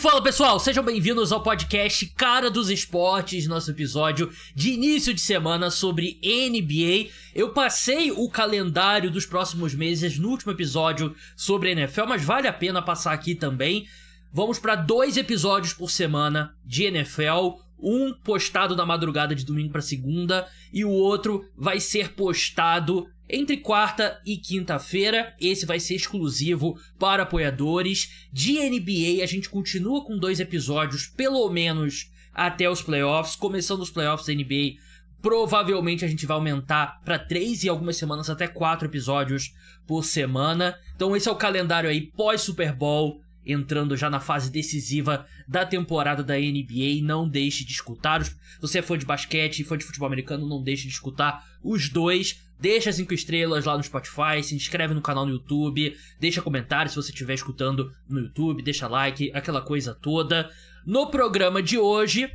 Fala pessoal, sejam bem-vindos ao podcast Cara dos Esportes, nosso episódio de início de semana sobre NBA. Eu passei o calendário dos próximos meses no último episódio sobre NFL, mas vale a pena passar aqui também. Vamos para 2 episódios por semana de NFL, um postado na madrugada de domingo para segunda e o outro vai ser postado entre quarta e quinta-feira. Esse vai ser exclusivo para apoiadores de NBA. A gente continua com 2 episódios, pelo menos até os playoffs. Começando os playoffs da NBA, provavelmente a gente vai aumentar para 3 e algumas semanas até 4 episódios por semana. Então esse é o calendário aí pós-Super Bowl, entrando já na fase decisiva da temporada da NBA. Não deixe de escutar. Se você é fã de basquete e fã de futebol americano, não deixe de escutar os 2. Deixa 5 estrelas lá no Spotify, se inscreve no canal no YouTube, deixa comentário se você estiver escutando no YouTube, deixa like, aquela coisa toda. No programa de hoje,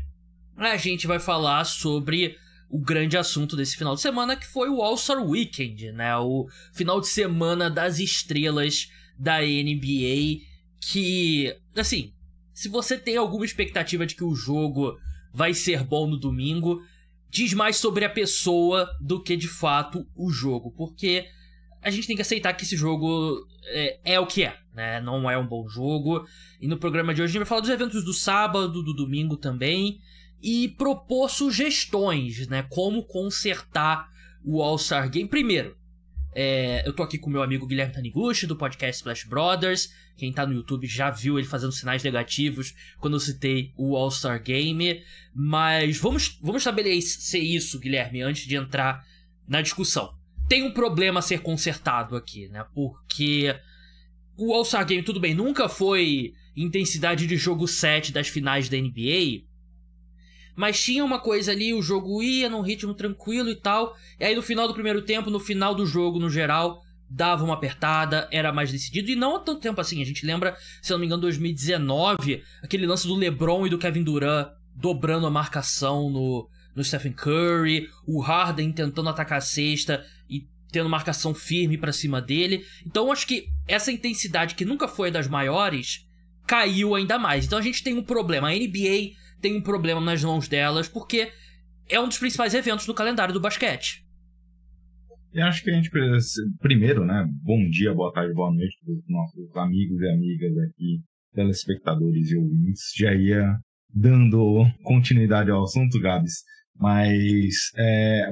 a gente vai falar sobre o grande assunto desse final de semana, que foi o All-Star Weekend, né? O final de semana das estrelas da NBA, que, assim, se você tem alguma expectativa de que o jogo vai ser bom no domingo, diz mais sobre a pessoa do que de fato o jogo, porque a gente tem que aceitar que esse jogo é o que é, né? Não é um bom jogo. E no programa de hoje a gente vai falar dos eventos do sábado, do domingo também, e propor sugestões, né? Como consertar o All-Star Game. Primeiro, eu tô aqui com o meu amigo Guilherme Taniguchi, do podcast Splash Brothers. Quem tá no YouTube já viu ele fazendo sinais negativos quando eu citei o All-Star Game. Mas vamos estabelecer isso, Guilherme, antes de entrar na discussão. Tem um problema a ser consertado aqui, né? Porque o All-Star Game, tudo bem, nunca foi intensidade de jogo 7 das finais da NBA, mas tinha uma coisa ali, o jogo ia num ritmo tranquilo e tal, e aí no final do primeiro tempo, no final do jogo no geral, dava uma apertada, era mais decidido, e não há tanto tempo assim. A gente lembra, se eu não me engano, 2019, aquele lance do LeBron e do Kevin Durant dobrando a marcação no Stephen Curry, o Harden tentando atacar a cesta e tendo marcação firme pra cima dele. Então acho que essa intensidade, que nunca foi das maiores, caiu ainda mais. Então a gente tem um problema, a NBA tem um problema nas mãos delas, porque é um dos principais eventos do calendário do basquete. Eu acho que a gente precisa, primeiro, né, bom dia, boa tarde, boa noite para os nossos amigos e amigas aqui, telespectadores e ouvintes. Já ia dando continuidade ao assunto, Gabs, mas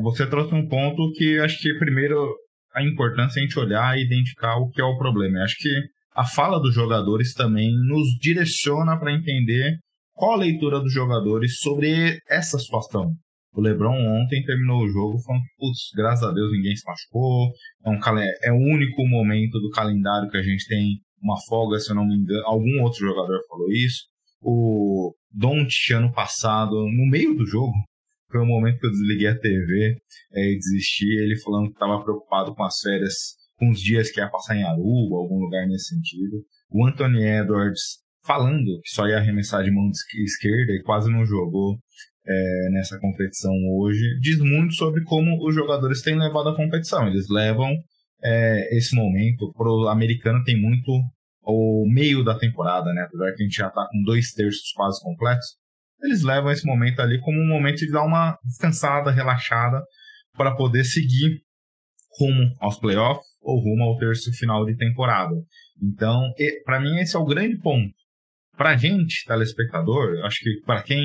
você trouxe um ponto que eu acho que, primeiro, a importância é a gente olhar e identificar o que é o problema. Eu acho que a fala dos jogadores também nos direciona para entender qual a leitura dos jogadores sobre essa situação. O LeBron ontem terminou o jogo falando que, putz, graças a Deus ninguém se machucou, é o único momento do calendário que a gente tem uma folga, se eu não me engano. Algum outro jogador falou isso. O Doncic, ano passado, no meio do jogo, foi o momento que eu desliguei a TV e desisti, ele falando que estava preocupado com as férias, com os dias que ia passar em Aruba, algum lugar nesse sentido. O Anthony Edwards falando que só ia arremessar de mão esquerda e quase não jogou nessa competição hoje. Diz muito sobre como os jogadores têm levado a competição. Eles levam esse momento, pro americano tem muito o meio da temporada, né? Apesar que a gente já tá com 2/3 quase completos, eles levam esse momento ali como um momento de dar uma descansada, relaxada, para poder seguir rumo aos playoffs ou rumo ao terço final de temporada. Então, para mim, esse é o grande ponto. Pra gente, telespectador, acho que para quem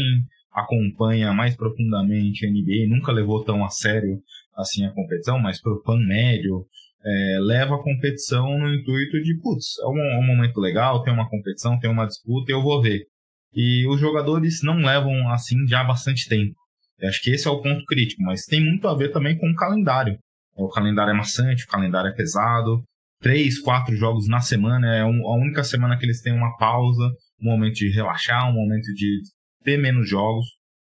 acompanha mais profundamente a NBA, nunca levou tão a sério assim a competição, mas pro fã médio, leva a competição no intuito de, putz, é um momento legal, tem uma competição, tem uma disputa e eu vou ver. E os jogadores não levam assim já há bastante tempo. Eu acho que esse é o ponto crítico, mas tem muito a ver também com o calendário. O calendário é maçante, o calendário é pesado, 3, 4 jogos na semana, é a única semana que eles têm uma pausa, um momento de relaxar, um momento de ter menos jogos.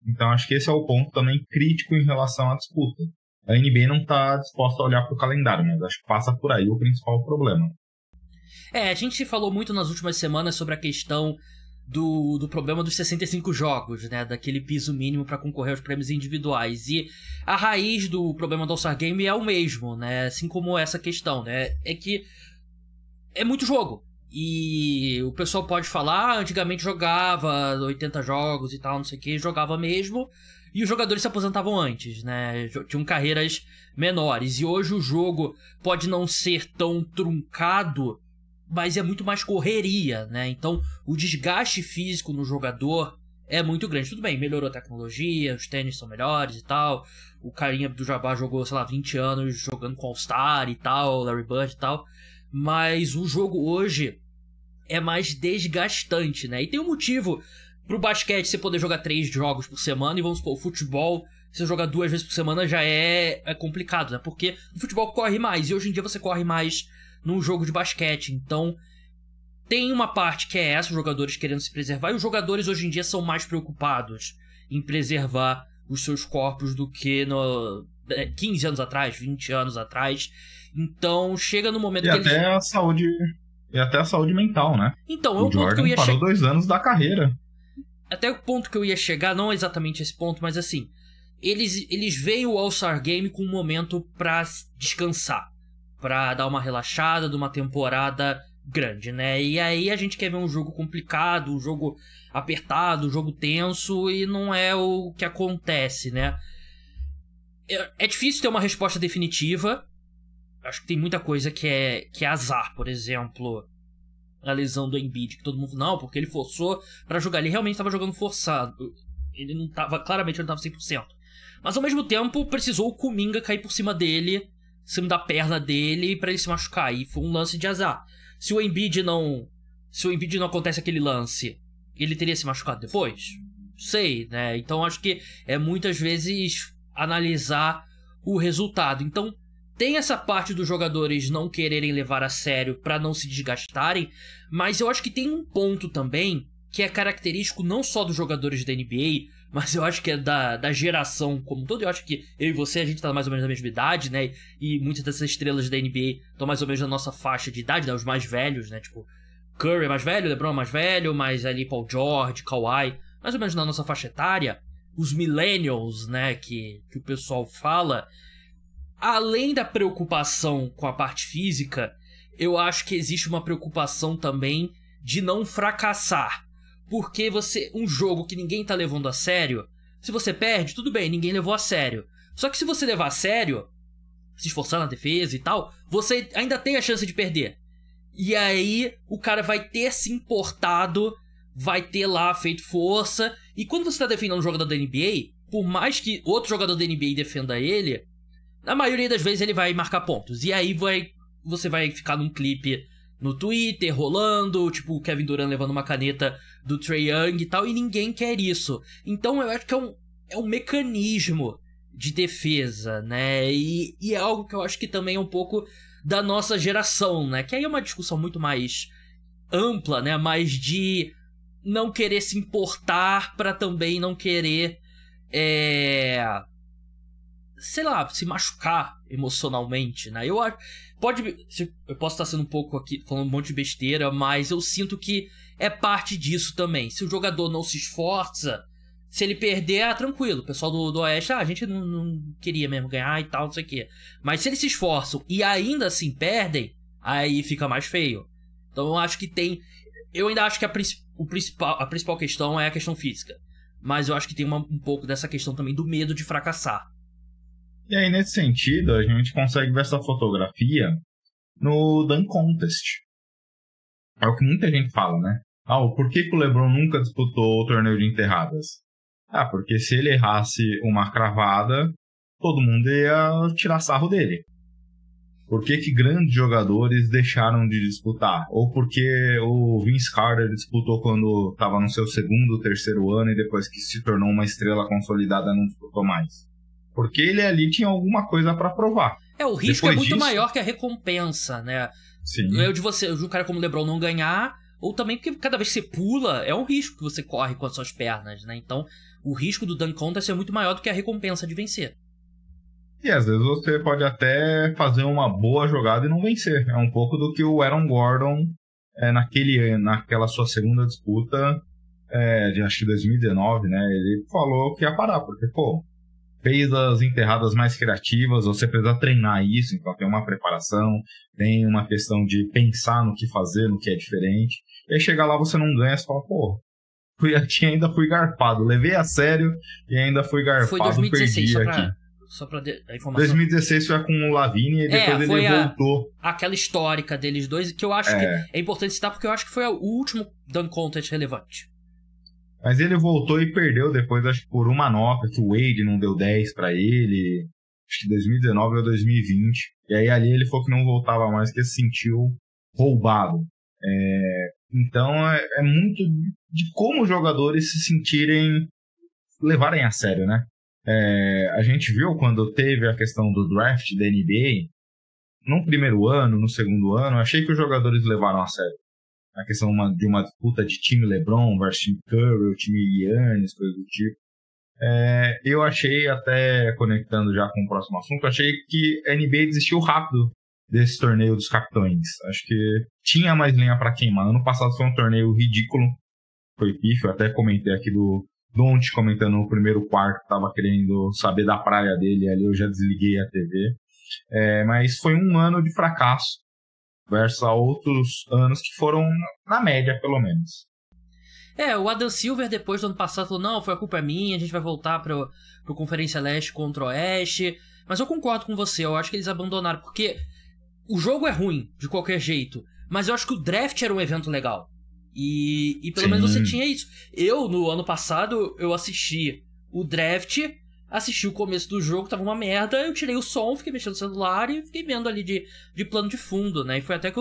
Então acho que esse é o ponto também crítico em relação à disputa. A NBA não está disposta a olhar para o calendário, mas acho que passa por aí o principal problema. A gente falou muito nas últimas semanas sobre a questão do problema dos 65 jogos, né? Daquele piso mínimo para concorrer aos prêmios individuais. E a raiz do problema do All-Star Game é o mesmo, né? Assim como essa questão, né? É que é muito jogo. E o pessoal pode falar, antigamente jogava 80 jogos e tal, não sei o que, jogava mesmo. E os jogadores se aposentavam antes, né? Tinham carreiras menores. E hoje o jogo pode não ser tão truncado, mas é muito mais correria, né? Então o desgaste físico no jogador é muito grande. Tudo bem, melhorou a tecnologia, os tênis são melhores e tal. O carinha do Jabá jogou, sei lá, 20 anos jogando com All-Star e tal, Larry Bird e tal. Mas o jogo hoje é mais desgastante, né? E tem um motivo pro basquete você poder jogar 3 jogos por semana. E vamos supor, o futebol, você jogar 2 vezes por semana já é complicado, né? Porque o futebol corre mais, e hoje em dia você corre mais num jogo de basquete. Então tem uma parte que é essa, os jogadores querendo se preservar, e os jogadores hoje em dia são mais preocupados em preservar os seus corpos do que 15 anos atrás, 20 anos atrás. Então chega no momento e que até a saúde E até a saúde mental, né? Então, o Jordan parou 2 anos da carreira. Até o ponto que eu ia chegar, não exatamente esse ponto, mas assim, eles veem o All-Star Game com um momento pra descansar, pra dar uma relaxada de uma temporada grande, né? E aí a gente quer ver um jogo complicado, um jogo apertado, um jogo tenso, e não é o que acontece, né? É difícil ter uma resposta definitiva. Acho que tem muita coisa que é azar. Por exemplo, a lesão do Embiid, que todo mundo não, porque ele forçou pra jogar. Ele realmente estava jogando forçado. Ele não tava, claramente ele não tava 100%. Mas ao mesmo tempo precisou o Kuminga cair por cima dele, em cima da perna dele, pra ele se machucar. E foi um lance de azar. Se o Embiid não acontece aquele lance, ele teria se machucado depois? Sei, né? Então acho que é muitas vezes analisar o resultado. Então tem essa parte dos jogadores não quererem levar a sério pra não se desgastarem, mas eu acho que tem um ponto também que é característico não só dos jogadores da NBA, mas eu acho que é da geração como um todo. Eu acho que eu e você, a gente tá mais ou menos na mesma idade, né? E muitas dessas estrelas da NBA estão mais ou menos na nossa faixa de idade, né? Os mais velhos, né? Tipo, Curry é mais velho, LeBron é mais velho, mas ali Paul George, Kawhi, mais ou menos na nossa faixa etária. Os millennials, né? Que o pessoal fala. Além da preocupação com a parte física, eu acho que existe uma preocupação também de não fracassar. Porque um jogo que ninguém tá levando a sério, se você perde, tudo bem, ninguém levou a sério. Só que se você levar a sério, se esforçar na defesa e tal, você ainda tem a chance de perder. E aí o cara vai ter se importado, vai ter lá feito força. E quando você tá defendendo um jogador da NBA, por mais que outro jogador da NBA defenda ele, na maioria das vezes ele vai marcar pontos. E aí você vai ficar num clipe no Twitter, rolando, tipo o Kevin Durant levando uma caneta do Trae Young e tal, e ninguém quer isso. Então eu acho que é um mecanismo de defesa, né? E é algo que eu acho que também é um pouco da nossa geração, né? Que aí é uma discussão muito mais ampla, né? Mais de não querer se importar pra também não querer, sei lá, se machucar emocionalmente, né? Eu posso estar sendo um pouco aqui, falando um monte de besteira, mas eu sinto que é parte disso também. Se o jogador não se esforça, se ele perder, tranquilo. O pessoal do Oeste, a gente não queria mesmo ganhar e tal, não sei o quê. Mas se eles se esforçam e ainda assim perdem, aí fica mais feio. Então eu acho que eu ainda acho que a principal questão é a questão física. Mas eu acho que tem um pouco dessa questão também do medo de fracassar. E aí, nesse sentido, a gente consegue ver essa fotografia no Dunk Contest. É o que muita gente fala, né? Por que o LeBron nunca disputou o torneio de enterradas? Porque se ele errasse uma cravada, todo mundo ia tirar sarro dele. Por que grandes jogadores deixaram de disputar? Ou porque o Vince Carter disputou quando estava no seu segundo, terceiro ano e depois que se tornou uma estrela consolidada não disputou mais? Porque ele ali tinha alguma coisa pra provar. O risco depois é muito maior que a recompensa, né? Sim. De um cara como o LeBron não ganhar, ou também porque cada vez que você pula, é um risco que você corre com as suas pernas, né? Então, o risco do dunk contest é muito maior do que a recompensa de vencer. E às vezes você pode até fazer uma boa jogada e não vencer. É um pouco do que o Aaron Gordon, naquela sua segunda disputa, de acho que 2019, né? Ele falou que ia parar, porque, fez as enterradas mais criativas, você precisa treinar isso, então tem uma preparação, tem uma questão de pensar no que fazer, no que é diferente. E aí chega lá, você não ganha, você fala, pô, ainda fui garfado, levei a sério e ainda fui garfado, foi 2016, perdi aqui. Só pra a informação. 2016 foi com o Lavigne e depois ele voltou. Aquela histórica deles dois, que eu acho que é importante citar, porque eu acho que foi o último dunk contest relevante. Mas ele voltou e perdeu depois, acho que por uma nota, que o Wade não deu 10 pra ele, acho que 2019 ou 2020. E aí ali ele falou que não voltava mais, que se sentiu roubado. Então é muito de como os jogadores se sentirem, levarem a sério, né? A gente viu quando teve a questão do draft da NBA, no primeiro ano, no segundo ano, achei que os jogadores levaram a sério. A questão de uma disputa de time LeBron versus time Curry, o time Giannis, coisa do tipo. Eu achei, até conectando já com o próximo assunto, achei que a NBA desistiu rápido desse torneio dos capitães. Acho que tinha mais linha para queimar. Ano passado foi um torneio ridículo, foi pífio, até comentei aqui do Don't comentando no primeiro quarto, tava querendo saber da praia dele, ali eu já desliguei a TV. Mas foi um ano de fracasso versus a outros anos que foram na média, pelo menos. O Adam Silver, depois do ano passado, falou, não, foi a culpa minha, a gente vai voltar pro Conferência Leste contra o Oeste. Mas eu concordo com você, eu acho que eles abandonaram, porque o jogo é ruim, de qualquer jeito, mas eu acho que o draft era um evento legal. E pelo menos você tinha isso. Eu, no ano passado, eu assisti o draft, assisti o começo do jogo, tava uma merda, eu tirei o som, fiquei mexendo no celular e fiquei vendo ali de plano de fundo, né? E foi até que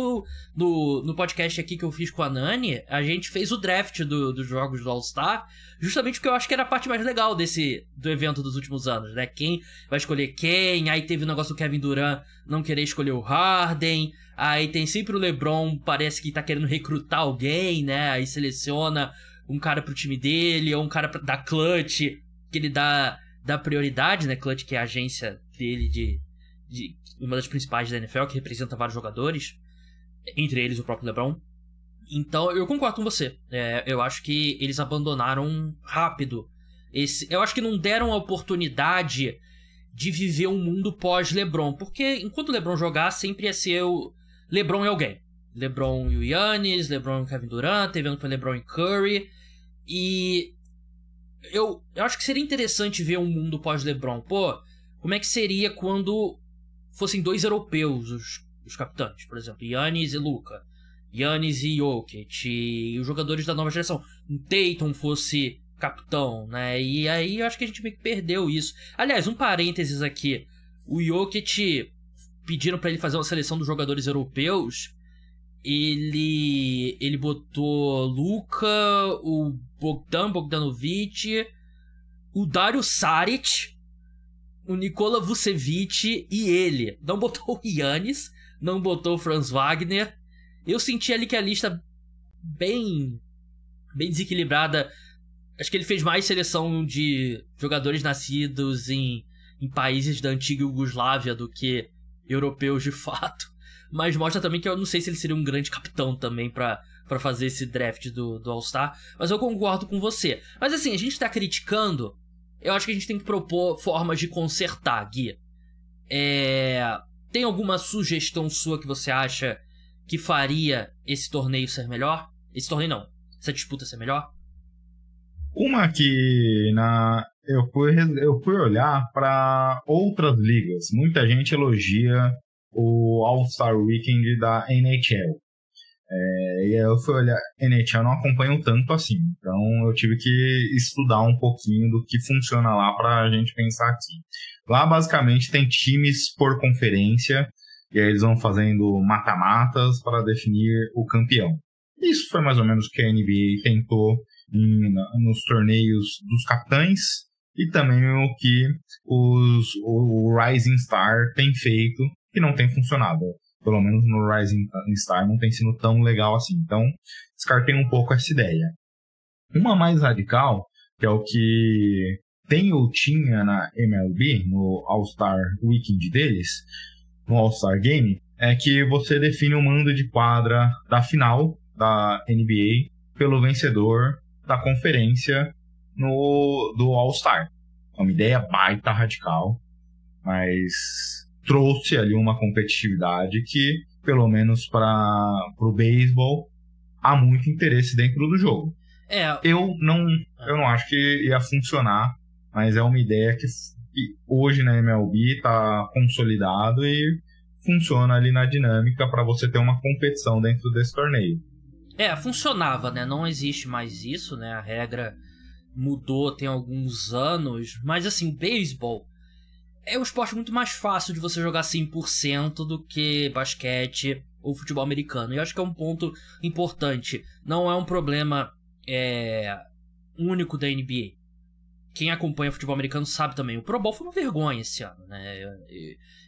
no podcast aqui que eu fiz com a Nani, a gente fez o draft dos jogos do All-Star, justamente porque eu acho que era a parte mais legal do evento dos últimos anos, né? Quem vai escolher quem, aí teve o negócio do Kevin Durant não querer escolher o Harden, aí tem sempre o LeBron, parece que tá querendo recrutar alguém, né? Aí seleciona um cara pro time dele, ou um cara da Clutch, que ele dá prioridade, né? Clutch, que é a agência dele de uma das principais da NFL, que representa vários jogadores, entre eles o próprio LeBron. Então, eu concordo com você. Eu acho que eles abandonaram rápido. Eu acho que não deram a oportunidade de viver um mundo pós-LeBron, porque enquanto o LeBron jogar, sempre ia ser o LeBron e alguém. LeBron e o Giannis, LeBron e o Kevin Durant, teve ano que foi LeBron e Curry, e eu acho que seria interessante ver um mundo pós-LeBron. Pô, como é que seria quando fossem dois europeus os capitães? Por exemplo, Giannis e Luka, Giannis e Jokic, e os jogadores da nova geração. Um Tatum fosse capitão, né? E aí eu acho que a gente meio que perdeu isso. Aliás, um parênteses aqui. O Jokic, pediram pra ele fazer uma seleção dos jogadores europeus. Ele botou Luka, o Bogdanovic, o Dario Saric, o Nikola Vucevic e ele. Não botou o Giannis, não botou o Franz Wagner. Eu senti ali que a lista bem desequilibrada. Acho que ele fez mais seleção de jogadores nascidos em países da antiga Iugoslávia do que europeus de fato. Mas mostra também que eu não sei se ele seria um grande capitão também pra fazer esse draft do All-Star. Mas eu concordo com você. Mas assim, a gente tá criticando. Eu acho que a gente tem que propor formas de consertar, Gui. Tem alguma sugestão sua que você acha que faria esse torneio ser melhor? Esse torneio não. Essa disputa ser melhor? Uma que eu fui olhar para outras ligas. Muita gente elogia o All-Star Weekend da NHL. E aí eu fui olhar, NHL não acompanho tanto assim, então eu tive que estudar um pouquinho do que funciona lá pra gente pensar aqui. Lá basicamente tem times por conferência, e aí eles vão fazendo mata-matas para definir o campeão. Isso foi mais ou menos o que a NBA tentou nos torneios dos capitães, e também o que o Rising Star tem feito, que não tem funcionado. Pelo menos no Rising Star não tem sido tão legal assim. Então, descartei um pouco essa ideia. Uma mais radical, que é o que tem ou tinha na MLB, no All-Star Weekend deles, no All-Star Game, é que você define o mando de quadra da final da NBA pelo vencedor da conferência do All-Star. É uma ideia baita radical, mas trouxe ali uma competitividade que, pelo menos para o beisebol, há muito interesse dentro do jogo. Eu não acho que ia funcionar, mas é uma ideia que hoje na MLB está consolidado e funciona ali na dinâmica para você ter uma competição dentro desse torneio. Funcionava, né? Não existe mais isso, né? A regra mudou tem alguns anos, mas assim, beisebol é um esporte muito mais fácil de você jogar 100% do que basquete ou futebol americano. E eu acho que é um ponto importante. Não é um problema único da NBA. Quem acompanha futebol americano sabe também. O Pro Bowl foi uma vergonha esse ano, né?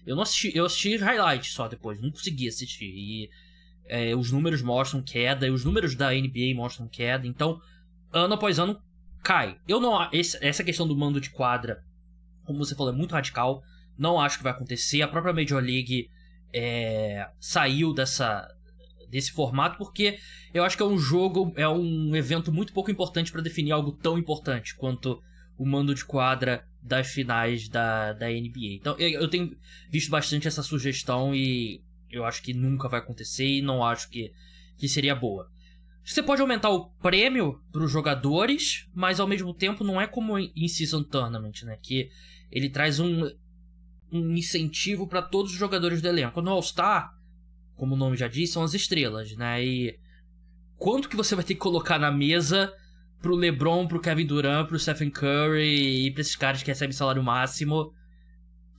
Eu não assisti, eu assisti highlight só depois, não consegui assistir. E os números mostram queda, e os números da NBA mostram queda. Então, ano após ano, cai. Essa questão do mando de quadra, como você falou, é muito radical. Não acho que vai acontecer. A própria Major League saiu desse formato porque eu acho que é um evento muito pouco importante para definir algo tão importante quanto o mando de quadra das finais da NBA. Então eu tenho visto bastante essa sugestão e eu acho que nunca vai acontecer e não acho que seria boa. Você pode aumentar o prêmio para os jogadores, mas ao mesmo tempo não é como em Season Tournament, né? Que ele traz um incentivo para todos os jogadores do elenco. No All-Star, como o nome já diz, são as estrelas, né? E quanto que você vai ter que colocar na mesa pro LeBron, pro Kevin Durant, pro Stephen Curry e pra esses caras que recebem salário máximo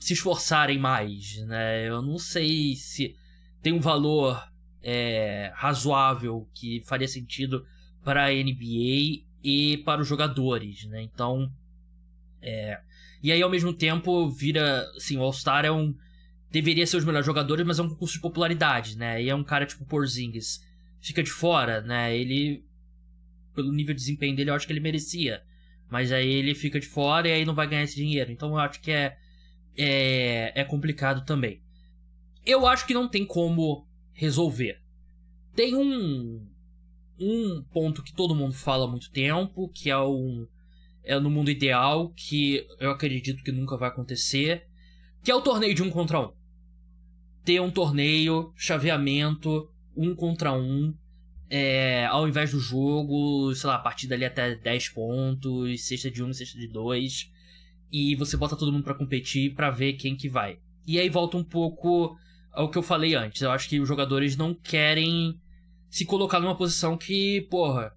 se esforçarem mais, né? Eu não sei se tem um valor razoável que faria sentido para a NBA e para os jogadores, né? Então, e aí ao mesmo tempo vira, assim, o All-Star deveria ser os melhores jogadores, mas é um concurso de popularidade, né? E é um cara tipo Porzingis, fica de fora, né? Ele, pelo nível de desempenho dele, eu acho que ele merecia, mas aí ele fica de fora e aí não vai ganhar esse dinheiro. Então eu acho que é complicado também. Eu acho que não tem como resolver. Tem um ponto que todo mundo fala há muito tempo, que é no mundo ideal, que eu acredito que nunca vai acontecer, que é o torneio de 1 contra 1. Ter um torneio, chaveamento, 1 contra 1, ao invés do jogo, sei lá, a partida ali até 10 pontos, cesta de 1, cesta de 2, e você bota todo mundo pra competir pra ver quem que vai. E aí volta um pouco ao que eu falei antes. Eu acho que os jogadores não querem se colocar numa posição que, porra,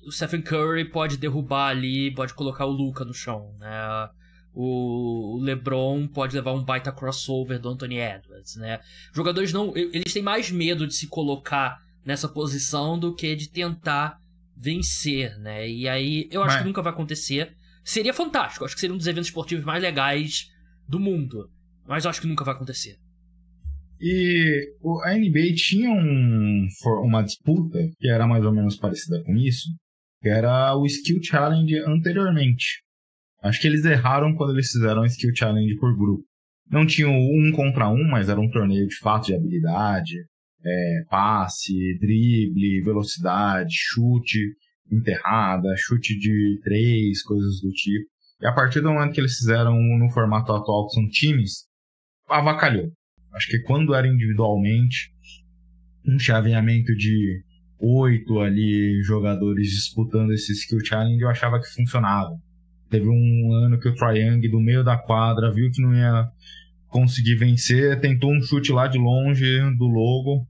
o Stephen Curry pode derrubar ali, pode colocar o Luka no chão, né? O LeBron pode levar um baita crossover do Anthony Edwards, né? Os jogadores eles têm mais medo de se colocar nessa posição do que de tentar vencer, né? E aí eu acho que nunca vai acontecer. Seria fantástico, acho que seria um dos eventos esportivos mais legais do mundo, mas eu acho que nunca vai acontecer. E a NBA tinha uma disputa que era mais ou menos parecida com isso, que era o Skill Challenge anteriormente. Acho que eles erraram quando eles fizeram o Skill Challenge por grupo. Não tinha o 1 contra 1, mas era um torneio de fato de habilidade, passe, drible, velocidade, chute, enterrada, chute de 3, coisas do tipo. E a partir do momento que eles fizeram no formato atual, que são times, avacalhou. Acho que quando era individualmente, um chaveamento de 8 ali jogadores disputando esse Skill Challenge, eu achava que funcionava. Teve um ano que o Trae Young, do meio da quadra, viu que não ia conseguir vencer, tentou um chute lá de longe do logo,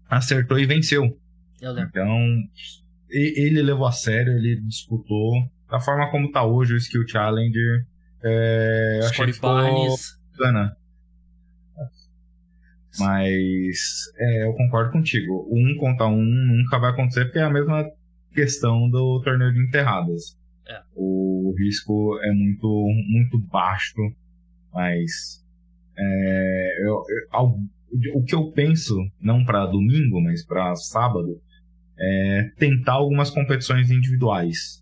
acertou e venceu. Então, ele levou a sério, ele disputou. Da forma como está hoje o Skill Challenge, eu achei que ficou bacana. Mas eu concordo contigo. O 1 contra 1 nunca vai acontecer, porque é a mesma questão do torneio de enterradas. O risco é muito, muito baixo, mas o que eu penso, não para domingo, mas para sábado, é tentar algumas competições individuais.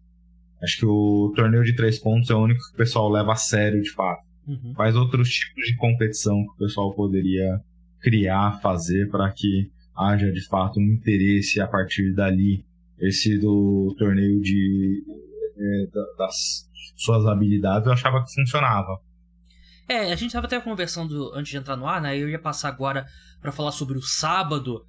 Acho que o torneio de 3 pontos é o único que o pessoal leva a sério de fato. Uhum. Quais outros tipos de competição que o pessoal poderia criar, fazer para que haja de fato um interesse a partir dali? Esse do torneio suas habilidades, eu achava que funcionava. A gente estava até conversando antes de entrar no ar, né? Eu ia passar agora para falar sobre o sábado.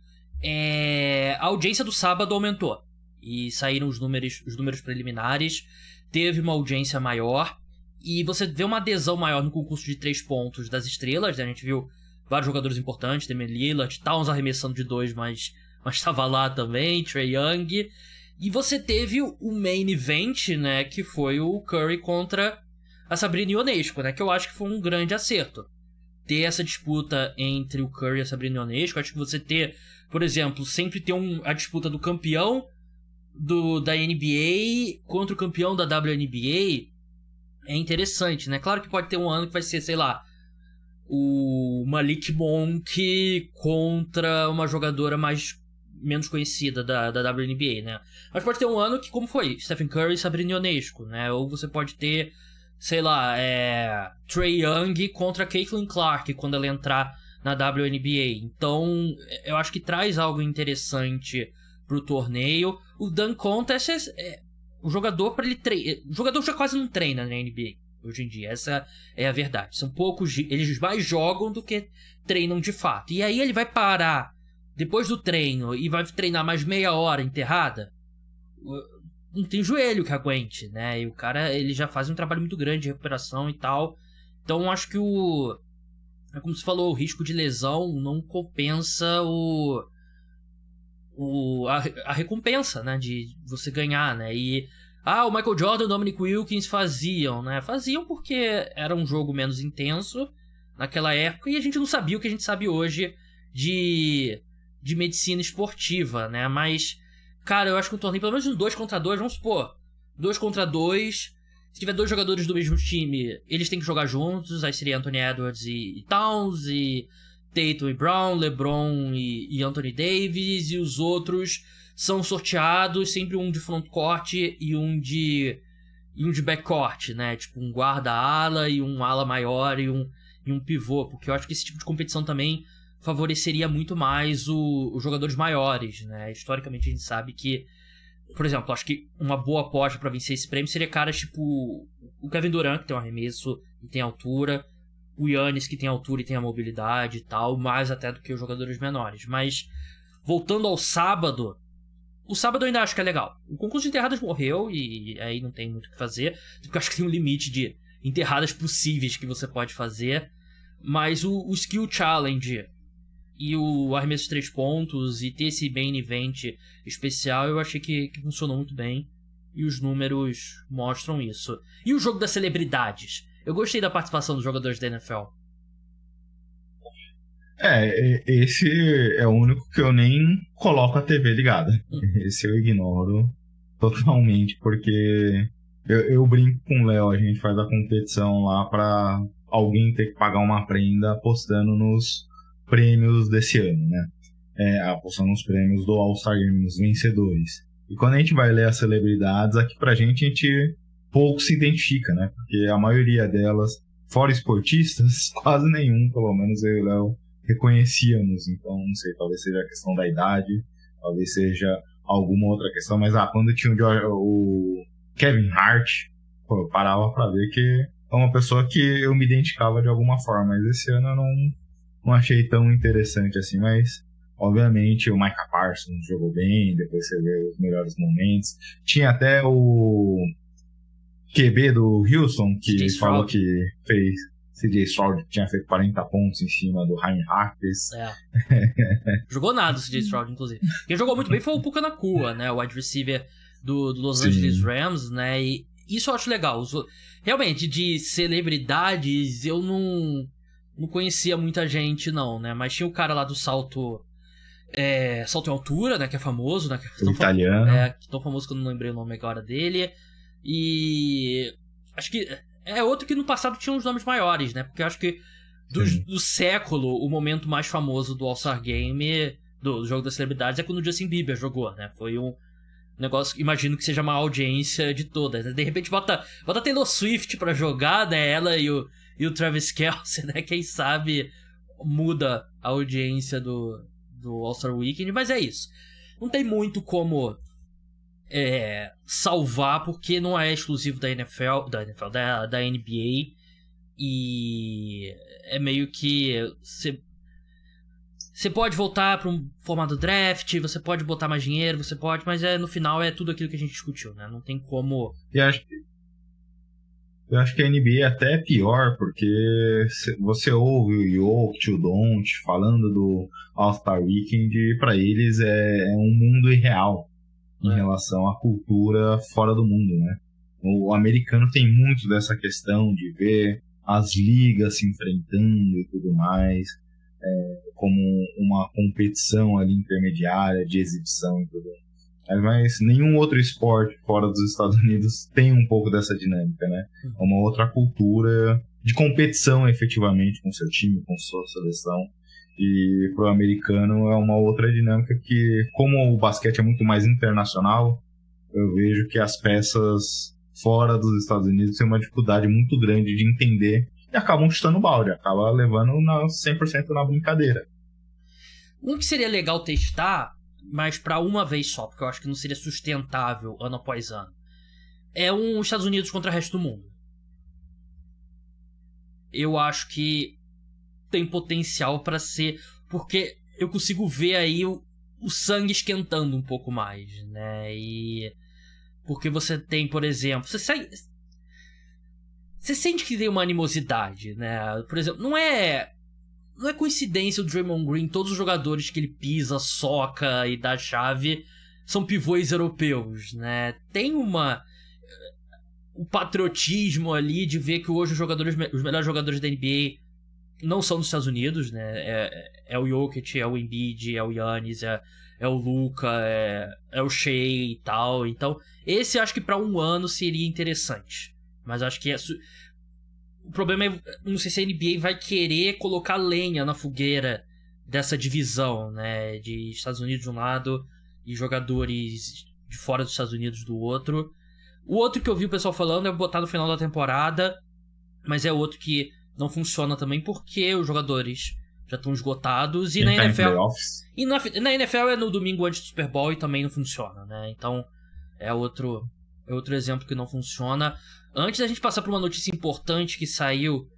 A audiência do sábado aumentou. E saíram os números preliminares. Teve uma audiência maior. E você vê uma adesão maior no concurso de 3 pontos das estrelas, né? A gente viu vários jogadores importantes, Damian Lillard, Towns arremessando de 2, mas estava lá também, Trae Young. E você teve o main event, né? Que foi o Curry contra a Sabrina Ionesco, né? Que eu acho que foi um grande acerto. Ter essa disputa entre o Curry e a Sabrina Ionesco. Acho que você ter, por exemplo, sempre ter a disputa do campeão da NBA contra o campeão da WNBA é interessante, né? Claro que pode ter um ano que vai ser, sei lá, o Malik Monk contra uma jogadora menos conhecida da WNBA, né? Mas pode ter um ano que, como foi, Stephen Curry e Sabrina Ionesco, né? Ou você pode ter, sei lá, Trae Young contra Caitlin Clark quando ela entrar na WNBA. Então, eu acho que traz algo interessante pro torneio. O Dunk Contest o jogador, para ele treinar. O jogador já quase não treina na NBA hoje em dia. Essa é a verdade. São poucos. Eles mais jogam do que treinam de fato. E aí ele vai parar depois do treino e vai treinar mais meia hora enterrada. Não tem joelho que aguente, né? E o cara, ele já faz um trabalho muito grande de recuperação e tal. Então acho que como você falou, o risco de lesão não compensa a recompensa, né, de você ganhar, né, e o Michael Jordan e o Dominic Wilkins faziam, né, porque era um jogo menos intenso naquela época e a gente não sabia o que a gente sabe hoje de medicina esportiva, né, mas, cara, eu acho que um torneio, pelo menos um 2 contra 2, vamos supor, 2 contra 2, se tiver 2 jogadores do mesmo time, eles têm que jogar juntos, aí seria Anthony Edwards e Towns, e Tatum e Brown, LeBron e Anthony Davis, e os outros são sorteados, sempre um de frontcourt e um de backcourt, né? Tipo, um guarda-ala e um ala maior e um pivô, porque eu acho que esse tipo de competição também favoreceria muito mais os jogadores maiores, né? Historicamente a gente sabe que, por exemplo, acho que uma boa aposta para vencer esse prêmio seria caras tipo o Kevin Durant, que tem um arremesso e tem altura, o Giannis, que tem altura e tem a mobilidade e tal, mais até do que os jogadores menores. Mas, voltando ao sábado, o sábado eu ainda acho que é legal. O concurso de enterradas morreu e aí não tem muito o que fazer, porque eu acho que tem um limite de enterradas possíveis que você pode fazer. Mas o Skill Challenge e o arremesso de 3 pontos e ter esse main event especial, eu achei que funcionou muito bem. E os números mostram isso. E o jogo das celebridades? Eu gostei da participação dos jogadores da NFL. Esse é o único que eu nem coloco a TV ligada. Esse eu ignoro totalmente, porque eu brinco com o Léo, a gente faz a competição lá pra alguém ter que pagar uma prenda apostando nos prêmios desse ano, né? Apostando nos prêmios do All-Star Game, nos vencedores. E quando a gente vai ler as celebridades, aqui pra gente, a gente pouco se identifica, né? Porque a maioria delas, fora esportistas, quase nenhum, pelo menos eu e o Léo, reconhecíamos. Então, não sei, talvez seja a questão da idade, talvez seja alguma outra questão, mas quando tinha o Kevin Hart, eu parava pra ver que é uma pessoa que eu me identificava de alguma forma, mas esse ano eu não achei tão interessante assim, mas obviamente o Micah Parsons jogou bem, depois você vê os melhores momentos. Tinha até o QB do Houston, que falou que fez CJ Stroud, tinha feito 40 pontos em cima do Jaime Harris. Jogou nada o CJ Stroud, inclusive. Quem jogou muito bem foi o Puka Nacua, né? O wide receiver do Los Angeles Rams, né? E isso eu acho legal. Realmente, de celebridades, eu não conhecia muita gente, não, né? Mas tinha o cara lá do salto em altura, né? Que é famoso, né? Italiano. Tão famoso que eu não lembrei o nome agora dele. E acho que é outro que no passado tinha uns nomes maiores, né? Porque eu acho que do século, o momento mais famoso do All-Star Game, do jogo das celebridades, é quando o Justin Bieber jogou, né? Foi um negócio, imagino que seja uma audiência de todas. De repente bota a Taylor Swift pra jogar, né? Ela e o Travis Kelce, né? Quem sabe muda a audiência do All-Star Weekend, mas é isso. Não tem muito como salvar, porque não é exclusivo da NFL, da NBA, e é meio que você pode voltar para um formato draft, você pode botar mais dinheiro, você pode, mas no final é tudo aquilo que a gente discutiu, né? Não tem como... Eu acho que a NBA é até pior, porque você ouve o Jokic, o Doncic falando do All-Star Weekend, e para eles é um mundo irreal em relação à cultura fora do mundo, né? O americano tem muito dessa questão de ver as ligas se enfrentando e tudo mais, como uma competição ali intermediária de exibição e tudo. Mas nenhum outro esporte fora dos Estados Unidos tem um pouco dessa dinâmica, né? É uma outra cultura de competição, efetivamente, com seu time, com sua seleção. E pro americano é uma outra dinâmica que, como o basquete é muito mais internacional, eu vejo que as peças fora dos Estados Unidos têm uma dificuldade muito grande de entender e acabam chutando balde, acaba levando 100% na brincadeira. Um que seria legal testar, mas pra uma vez só, porque eu acho que não seria sustentável ano após ano, é um Estados Unidos contra o resto do mundo. Eu acho que tem potencial pra ser, porque eu consigo ver aí o sangue esquentando um pouco mais, né? E porque você tem, por exemplo, você sente que tem uma animosidade, né? Por exemplo, não é coincidência o Draymond Green, todos os jogadores que ele pisa, soca e dá chave são pivôs europeus, né? Tem o patriotismo ali de ver que hoje os melhores jogadores da NBA não são dos Estados Unidos, né? É o Jokic, é o Embiid, é o Giannis, é o Luka, é o Shea e tal. Então, esse eu acho que pra um ano seria interessante. Mas eu acho que o problema é, não sei se a NBA vai querer colocar lenha na fogueira dessa divisão, né? De Estados Unidos de um lado e jogadores de fora dos Estados Unidos do outro. O outro que eu vi o pessoal falando é botar no final da temporada, mas é outro que não funciona também porque os jogadores já estão esgotados e na NFL... E na NFL é no domingo antes do Super Bowl e também não funciona, né? Então é outro exemplo que não funciona. Antes da gente passar por uma notícia importante que saiu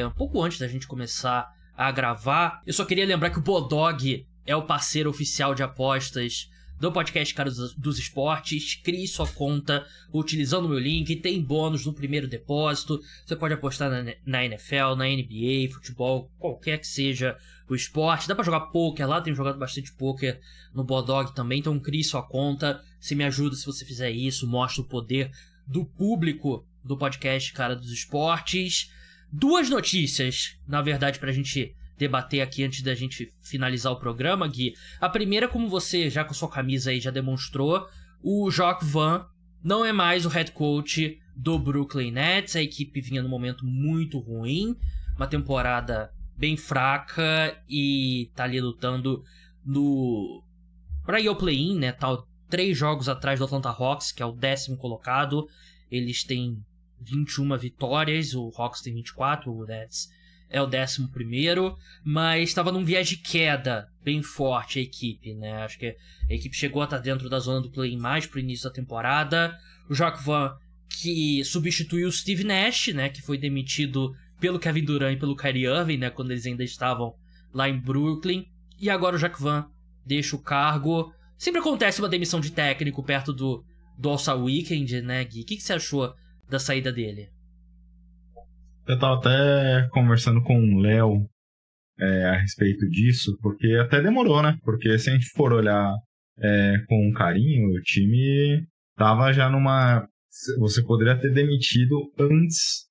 um pouco antes da gente começar a gravar, eu só queria lembrar que o Bodog é o parceiro oficial de apostas do podcast Cara dos Esportes. Crie sua conta utilizando o meu link, tem bônus no primeiro depósito. Você pode apostar na NFL, na NBA, futebol, qualquer que seja o esporte. Dá pra jogar poker lá, tenho jogado bastante poker no Bodog também, então crie sua conta. Você me ajuda se você fizer isso, mostra o poder do público do podcast Cara dos Esportes. Duas notícias, na verdade, pra gente debater aqui antes da gente finalizar o programa, Gui. A primeira, como você já com sua camisa aí já demonstrou, o Jacques Vaughn não é mais o head coach do Brooklyn Nets. A equipe vinha num momento muito ruim, uma temporada bem fraca e tá ali lutando pra ir ao play-in, né? Tá 3 jogos atrás do Atlanta Hawks, que é o 10º colocado. Eles têm 21 vitórias, o Hawks tem 24, o Nets é o 11º, mas estava num viés de queda bem forte a equipe, né? Acho que a equipe chegou a estar dentro da zona do play-in mais pro início da temporada. O Jacques Vaughn, que substituiu o Steve Nash, né? Que foi demitido pelo Kevin Durant e pelo Kyrie Irving, né? Quando eles ainda estavam lá em Brooklyn. E agora o Jacques Vaughn deixa o cargo. Sempre acontece uma demissão de técnico perto do All-Star Weekend, né, Gui? O que você achou da saída dele? Eu tava até conversando com o Léo a respeito disso, porque até demorou, né? Porque se a gente for olhar com carinho, o time tava já numa... Você poderia ter demitido antes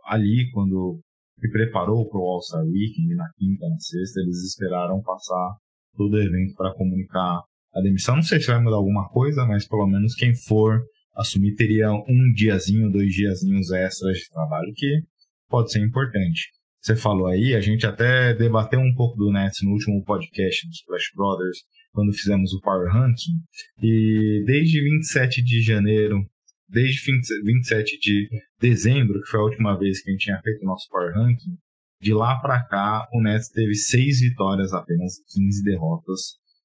ali, quando se preparou pro All-Star Weekend, na quinta, na sexta, eles esperaram passar todo o evento para comunicar a demissão. Não sei se vai mudar alguma coisa, mas pelo menos quem for assumir teria 1 diazinho, 2 diazinhos extras de trabalho, que pode ser importante. Você falou aí, a gente até debateu um pouco do Nets no último podcast dos Splash Brothers, quando fizemos o Power Ranking, e desde 27 de janeiro, desde 27 de dezembro, que foi a última vez que a gente tinha feito o nosso Power Ranking, de lá pra cá, o Nets teve 6 vitórias apenas, 15 derrotas,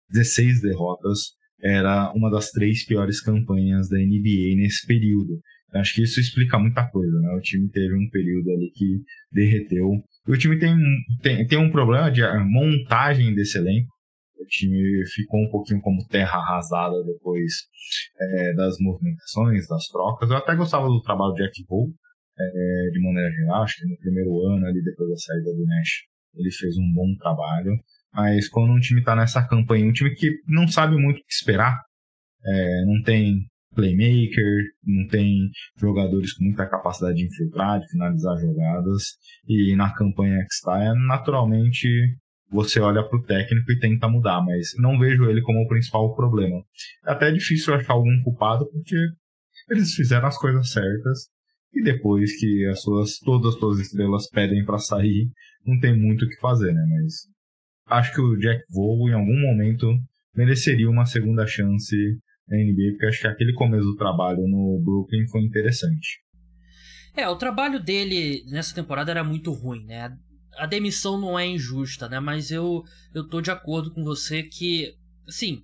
16 derrotas, era uma das 3 piores campanhas da NBA nesse período. Eu acho que isso explica muita coisa, né? O time teve um período ali que derreteu. E o time tem um problema de montagem desse elenco. O time ficou um pouquinho como terra arrasada depois das movimentações, das trocas. Eu até gostava do trabalho do Jack Vaughn, de maneira geral. Acho que no primeiro ano, ali depois da saída do Nash, ele fez um bom trabalho. Mas quando um time está nessa campanha, um time que não sabe muito o que esperar, não tem playmaker, não tem jogadores com muita capacidade de infiltrar, de finalizar jogadas, e na campanha que está, naturalmente você olha para o técnico e tenta mudar, mas não vejo ele como o principal problema. É até difícil achar algum culpado, porque eles fizeram as coisas certas, e depois que todas as suas estrelas pedem para sair, não tem muito o que fazer, né? Mas acho que o Jack Vaughn, em algum momento, mereceria uma segunda chance na NBA, porque acho que aquele começo do trabalho no Brooklyn foi interessante. O trabalho dele nessa temporada era muito ruim, né? A demissão não é injusta, né? Mas eu tô de acordo com você que, assim,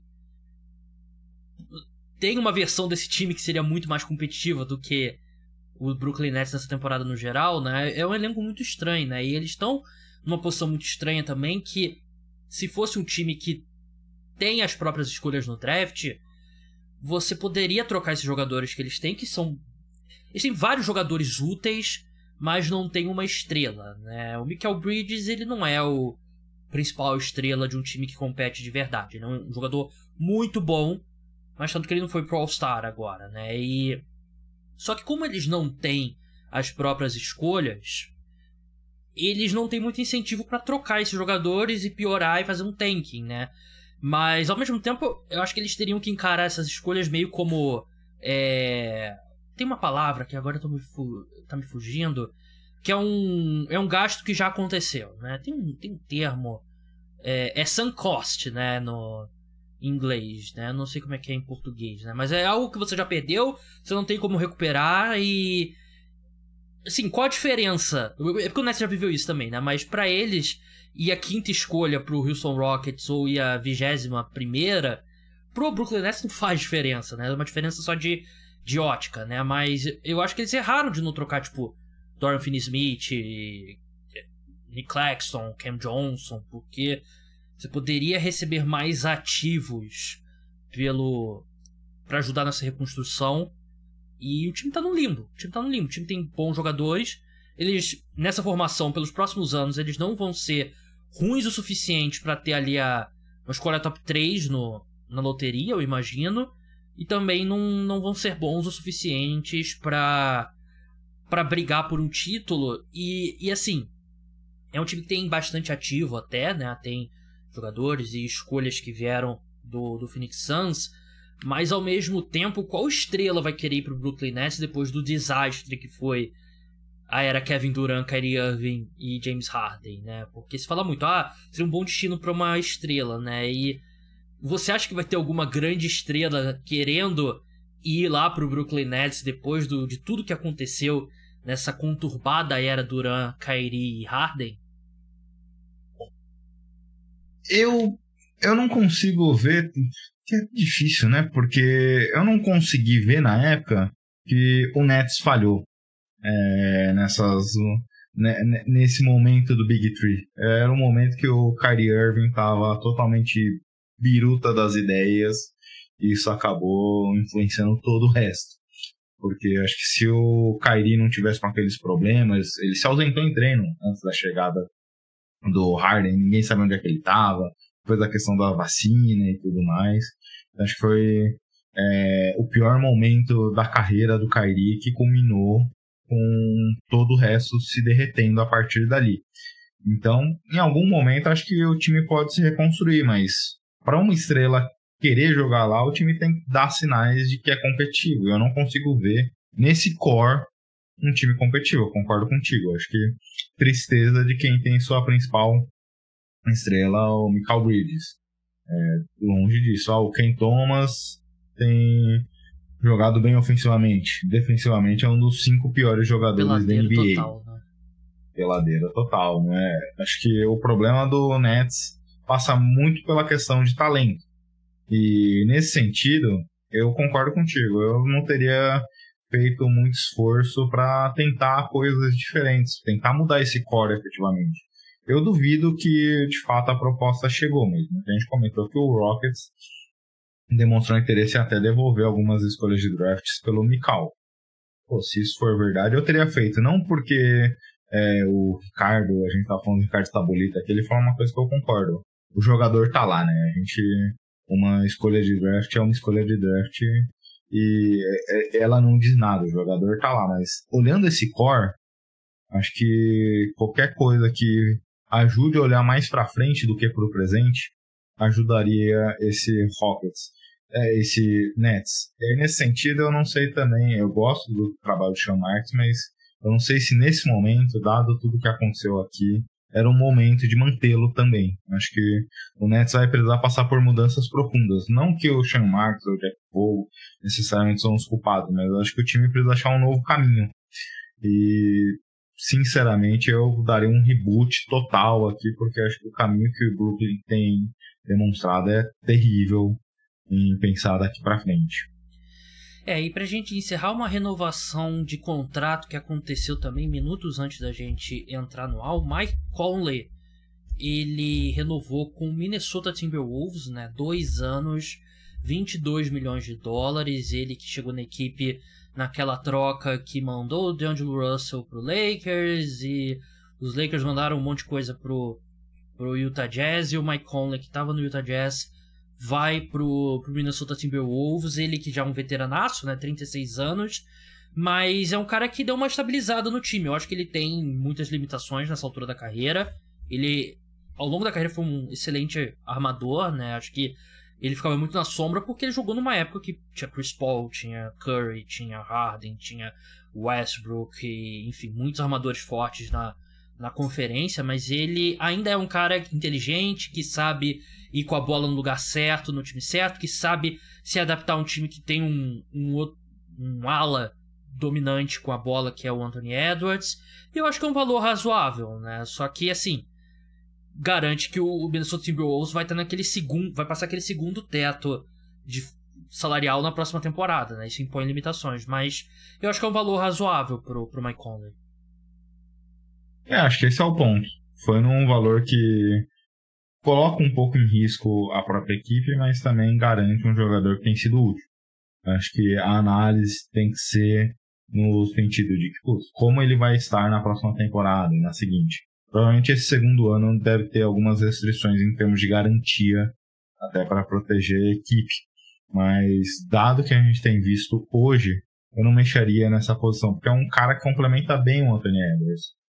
tem uma versão desse time que seria muito mais competitiva do que o Brooklyn Nets nessa temporada no geral, né? É um elenco muito estranho, né? E eles estão numa posição muito estranha também, que se fosse um time que tem as próprias escolhas no draft, você poderia trocar esses jogadores que eles têm, que são... Eles têm vários jogadores úteis, mas não tem uma estrela, né? O Mikal Bridges, ele não é o principal estrela de um time que compete de verdade. Ele é um jogador muito bom, mas tanto que ele não foi pro All-Star agora, né? Só que como eles não têm as próprias escolhas, eles não têm muito incentivo para trocar esses jogadores e piorar e fazer um tanking, né? Mas, ao mesmo tempo, eu acho que eles teriam que encarar essas escolhas meio como... Tem uma palavra que agora tá me fugindo, que é um gasto que já aconteceu, né? Tem um termo... sunk cost, né? Em inglês, né? Não sei como é que é em português, né? Mas é algo que você já perdeu, você não tem como recuperar e... Assim, qual a diferença? É porque o Nets já viveu isso também, né? Mas pra eles, ir a 5ª escolha pro Houston Rockets ou ir a 21ª, pro Brooklyn Nets não faz diferença, né? É uma diferença só de ótica, né? Mas eu acho que eles erraram de não trocar, tipo, Dorian Finney-Smith, Nick Claxton, Cam Johnson, porque você poderia receber mais ativos pra ajudar nessa reconstrução. E o time tá no limbo. O time tem bons jogadores. Eles, nessa formação, pelos próximos anos, eles não vão ser ruins o suficiente pra ter ali uma escolha top 3 na loteria, eu imagino. E também não vão ser bons o suficientes pra brigar por um título. E assim, é um time que tem bastante ativo até, né? Tem jogadores e escolhas que vieram do Phoenix Suns. Mas, ao mesmo tempo, qual estrela vai querer ir pro Brooklyn Nets depois do desastre que foi a era Kevin Durant, Kyrie Irving e James Harden, né? Porque se fala muito, seria um bom destino pra uma estrela, né? E você acha que vai ter alguma grande estrela querendo ir lá pro Brooklyn Nets depois de tudo que aconteceu nessa conturbada era Durant, Kyrie e Harden? Eu não consigo ver... Que é difícil, né? Porque eu não consegui ver na época que o Nets falhou nesse momento do Big Three. Era um momento que o Kyrie Irving estava totalmente biruta das ideias e isso acabou influenciando todo o resto. Porque acho que se o Kyrie não tivesse com aqueles problemas, ele se ausentou em treino antes da chegada do Harden, ninguém sabia onde é que ele estava. Depois da questão da vacina e tudo mais. Acho que foi o pior momento da carreira do Kyrie, que culminou com todo o resto se derretendo a partir dali. Então, em algum momento, acho que o time pode se reconstruir, mas para uma estrela querer jogar lá, o time tem que dar sinais de que é competitivo. Eu não consigo ver nesse core um time competitivo, eu concordo contigo. Acho que tristeza de quem tem sua principal estrela, o Mikal Bridges. Longe disso. O Ken Thomas tem jogado bem ofensivamente. Defensivamente é um dos 5 piores jogadores da NBA. Total, né? Peladeira total, né? Acho que o problema do Nets passa muito pela questão de talento. E nesse sentido, eu concordo contigo. Eu não teria feito muito esforço para tentar coisas diferentes, tentar mudar esse core efetivamente. Eu duvido que, de fato, a proposta chegou mesmo. A gente comentou que o Rockets demonstrou interesse em até devolver algumas escolhas de drafts pelo Mikal. Pô, se isso for verdade, eu teria feito. Não porque o Ricardo, a gente tá falando do Ricardo Stabolita aqui, ele fala uma coisa que eu concordo. O jogador tá lá, né? Uma escolha de draft é uma escolha de draft e ela não diz nada, o jogador tá lá. Mas olhando esse core, acho que qualquer coisa que ajude a olhar mais pra frente do que pro presente ajudaria esse Rockets, esse Nets. E aí, nesse sentido, eu não sei também, eu gosto do trabalho do Sean Marks, mas eu não sei se nesse momento, dado tudo que aconteceu aqui, era um momento de mantê-lo também. Acho que o Nets vai precisar passar por mudanças profundas. Não que o Sean Marks ou o Jack Vogel necessariamente são os culpados, mas eu acho que o time precisa achar um novo caminho. E, sinceramente, eu daria um reboot total aqui, porque acho que o caminho que o Brooklyn tem demonstrado é terrível em pensar daqui pra frente. E pra gente encerrar, uma renovação de contrato que aconteceu também minutos antes da gente entrar no ar, o Mike Conley, ele renovou com o Minnesota Timberwolves, né, 2 anos, 22 milhões de dólares, ele que chegou na equipe naquela troca que mandou o D'Angelo Russell pro Lakers, e os Lakers mandaram um monte de coisa pro Utah Jazz, e o Mike Conley, que estava no Utah Jazz, vai pro Minnesota Timberwolves, ele que já é um veteranaço, né, 36 anos, mas é um cara que deu uma estabilizada no time. Eu acho que ele tem muitas limitações nessa altura da carreira. Ele, ao longo da carreira, foi um excelente armador, né, acho que ele ficava muito na sombra porque ele jogou numa época que tinha Chris Paul, tinha Curry, tinha Harden, tinha Westbrook, e, enfim, muitos armadores fortes na conferência, mas ele ainda é um cara inteligente, que sabe ir com a bola no lugar certo, no time certo, que sabe se adaptar a um time que tem um ala dominante com a bola, que é o Anthony Edwards. E eu acho que é um valor razoável, né? Só que, assim, garante que o Minnesota Timberwolves vai passar aquele segundo teto salarial na próxima temporada, né? Isso impõe limitações, mas eu acho que é um valor razoável pro Mike Conley. Acho que esse é o ponto. Foi num valor que coloca um pouco em risco a própria equipe, mas também garante um jogador que tem sido útil. Acho que a análise tem que ser no sentido de como ele vai estar na próxima temporada e na seguinte. Provavelmente esse segundo ano deve ter algumas restrições em termos de garantia, até para proteger a equipe. Mas, dado que a gente tem visto hoje, eu não mexeria nessa posição, porque é um cara que complementa bem o Anthony Edwards.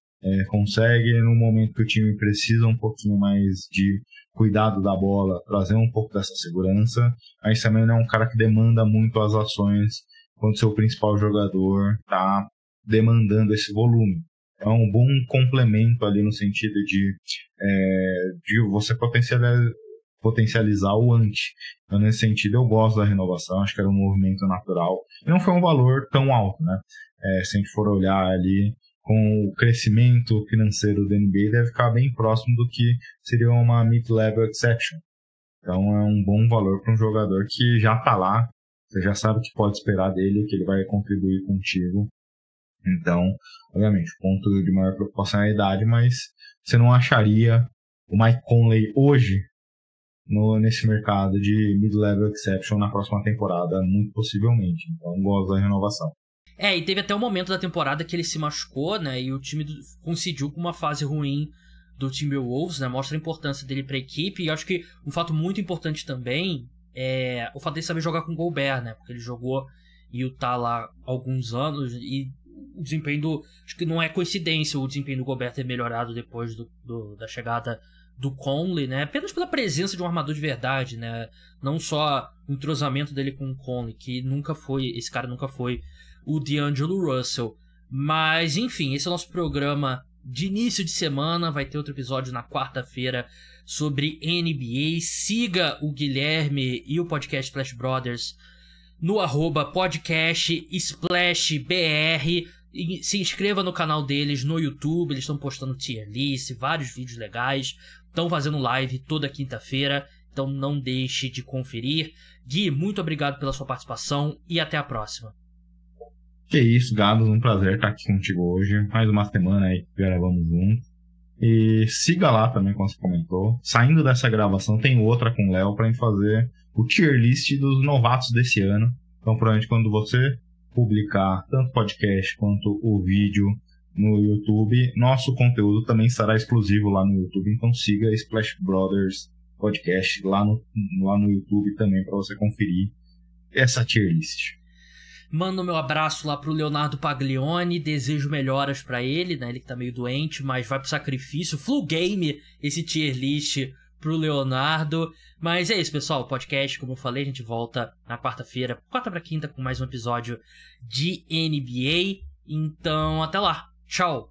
Consegue, no momento que o time precisa um pouquinho mais de cuidado da bola, trazer um pouco dessa segurança, mas também não é um cara que demanda muito as ações quando seu principal jogador está demandando esse volume. É um bom complemento ali no sentido de você potencializar o anti. Então, nesse sentido, eu gosto da renovação, acho que era um movimento natural. E não foi um valor tão alto, né? Se a gente for olhar ali, com o crescimento financeiro da NBA, deve ficar bem próximo do que seria uma mid-level exception. Então é um bom valor para um jogador que já está lá, você já sabe o que pode esperar dele, que ele vai contribuir contigo. Então, obviamente, o ponto de maior preocupação é a idade, mas você não acharia o Mike Conley hoje nesse mercado de mid-level exception na próxima temporada, muito possivelmente. Então, gosto da renovação. E teve até um momento da temporada que ele se machucou, né, e o time coincidiu com uma fase ruim do Timberwolves, né, mostra a importância dele para a equipe, e acho que um fato muito importante também é o fato dele saber jogar com o Gobert, né, porque ele jogou em Utah lá há alguns anos, e o desempenho acho que não é coincidência o desempenho do Gobert ter melhorado depois da chegada do Conley, né, apenas pela presença de um armador de verdade, né, não só o entrosamento dele com o Conley, que esse cara nunca foi o D'Angelo Russell. Mas, enfim, esse é o nosso programa de início de semana. Vai ter outro episódio na quarta-feira sobre NBA. Siga o Guilherme e o podcast Splash Brothers no @podcast_splashbr. E se inscreva no canal deles no YouTube. Eles estão postando tier list, vários vídeos legais. Estão fazendo live toda quinta-feira. Então não deixe de conferir. Gui, muito obrigado pela sua participação e até a próxima. Que isso, Gados, um prazer estar aqui contigo hoje. Mais uma semana aí que gravamos juntos. E siga lá também, como você comentou. Saindo dessa gravação, tem outra com o Léo pra gente fazer o tier list dos novatos desse ano. Então, provavelmente, quando você publicar tanto podcast quanto o vídeo no YouTube, nosso conteúdo também estará exclusivo lá no YouTube. Então, siga Splash Brothers Podcast lá no YouTube também para você conferir essa tier list. Mando meu abraço lá pro Leonardo Paglione, desejo melhoras pra ele, né? Ele que tá meio doente, mas vai pro sacrifício. Flu Game, esse tier list pro Leonardo. Mas é isso, pessoal. O podcast, como eu falei, a gente volta na quarta-feira, quarta pra quinta, com mais um episódio de NBA. Então, até lá. Tchau.